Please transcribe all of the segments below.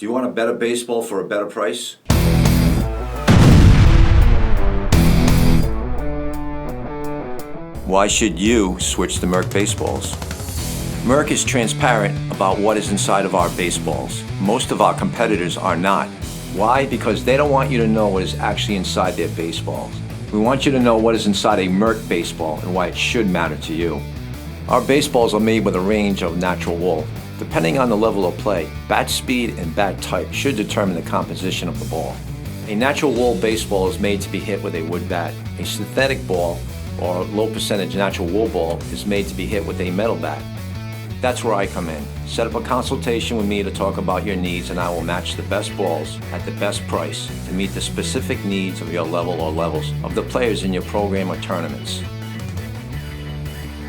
Do you want a better baseball for a better price? Why should you switch to Merc Baseballs? Merc is transparent about what is inside of our baseballs. Most of our competitors are not. Why? Because they don't want you to know what is actually inside their baseballs. We want you to know what is inside a Merc baseball and why it should matter to you. Our baseballs are made with a range of natural wool. Depending on the level of play, bat speed and bat type should determine the composition of the ball. A natural wool baseball is made to be hit with a wood bat. A synthetic ball, or low percentage natural wool ball, is made to be hit with a metal bat. That's where I come in. Set up a consultation with me to talk about your needs, and I will match the best balls at the best price to meet the specific needs of your level or levels of the players in your program or tournaments.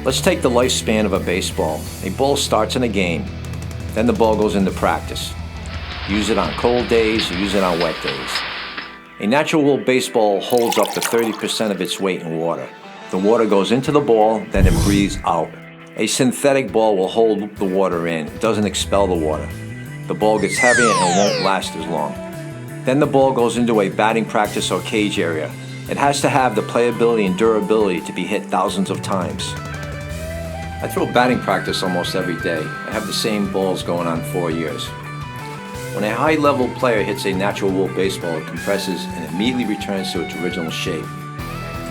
Let's take the lifespan of a baseball. A ball starts in a game, then the ball goes into practice. Use it on cold days, use it on wet days. A natural wool baseball holds up to 30% of its weight in water. The water goes into the ball, then it breathes out. A synthetic ball will hold the water in. It doesn't expel the water. The ball gets heavier and won't last as long. Then the ball goes into a batting practice or cage area. It has to have the playability and durability to be hit thousands of times. I throw batting practice almost every day. I have the same balls going on 4 years. When a high-level player hits a natural wool baseball, it compresses and immediately returns to its original shape.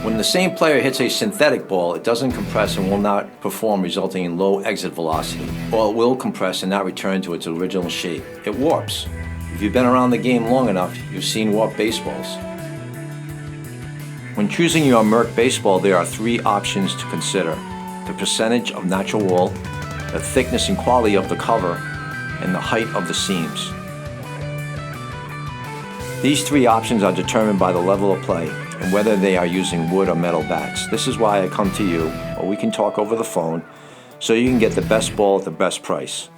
When the same player hits a synthetic ball, it doesn't compress and will not perform, resulting in low exit velocity, or it will compress and not return to its original shape. It warps. If you've been around the game long enough, you've seen warped baseballs. When choosing your Merc baseball, there are 3 options to consider: the percentage of natural wool, the thickness and quality of the cover, and the height of the seams. These 3 options are determined by the level of play and whether they are using wood or metal bats. This is why I come to you, or we can talk over the phone, so you can get the best ball at the best price.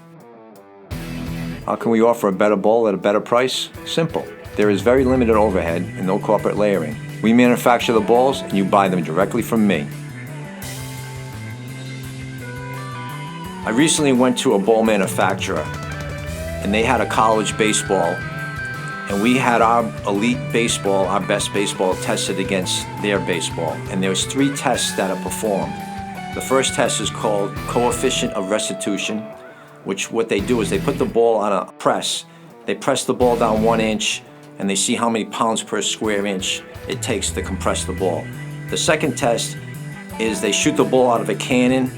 How can we offer a better ball at a better price? Simple. There is very limited overhead and no corporate layering. We manufacture the balls and you buy them directly from me. I recently went to a ball manufacturer and they had a college baseball, and we had our elite baseball, our best baseball, tested against their baseball. And there's 3 tests that are performed. The first test is called coefficient of restitution, which what they do is they put the ball on a press. They press the ball down 1 inch and they see how many pounds per square inch it takes to compress the ball. The second test is they shoot the ball out of a cannon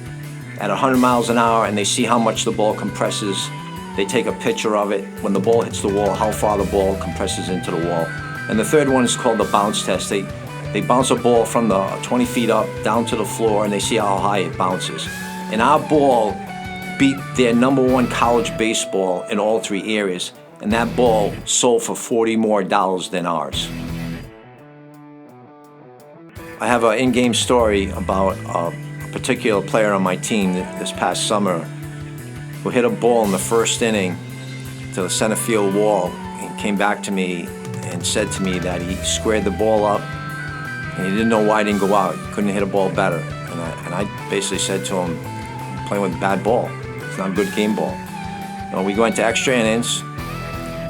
at 100 miles an hour and they see how much the ball compresses. They take a picture of it. When the ball hits the wall, how far the ball compresses into the wall. And the third one is called the bounce test. They bounce a ball from the 20 feet up down to the floor and they see how high it bounces. And our ball beat their #1 college baseball in all 3 areas. And that ball sold for $40 more than ours. I have an in-game story about a particular player on my team this past summer who hit a ball in the first inning to the center field wall and came back to me and said to me that he squared the ball up and he didn't know why it didn't go out. He couldn't hit a ball better. And I basically said to him, "I'm playing with a bad ball. It's not a good game ball." We go into extra innings,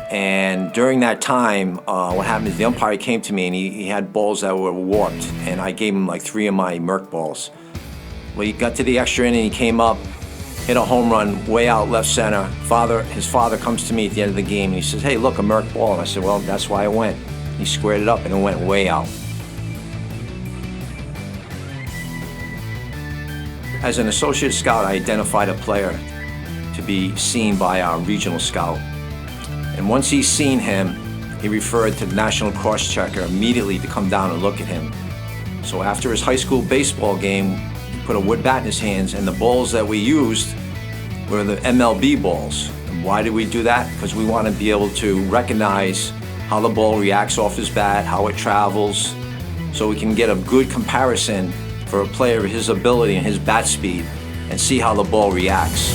and during that time, what happened is the umpire came to me and he had balls that were warped, and I gave him like 3 of my Merc balls. Well, he got to the extra inning, he came up, hit a home run way out left center. His father comes to me at the end of the game and he says, "Hey, look, a Merc ball." And I said, "Well, that's why I went." He squared it up and it went way out. As an associate scout, I identified a player to be seen by our regional scout. And once he's seen him, he referred to the national cross-checker immediately to come down and look at him. So after his high school baseball game, put a wood bat in his hands, and the balls that we used were the MLB balls. And why did we do that? Because we want to be able to recognize how the ball reacts off his bat, how it travels, so we can get a good comparison for a player of his ability and his bat speed and see how the ball reacts.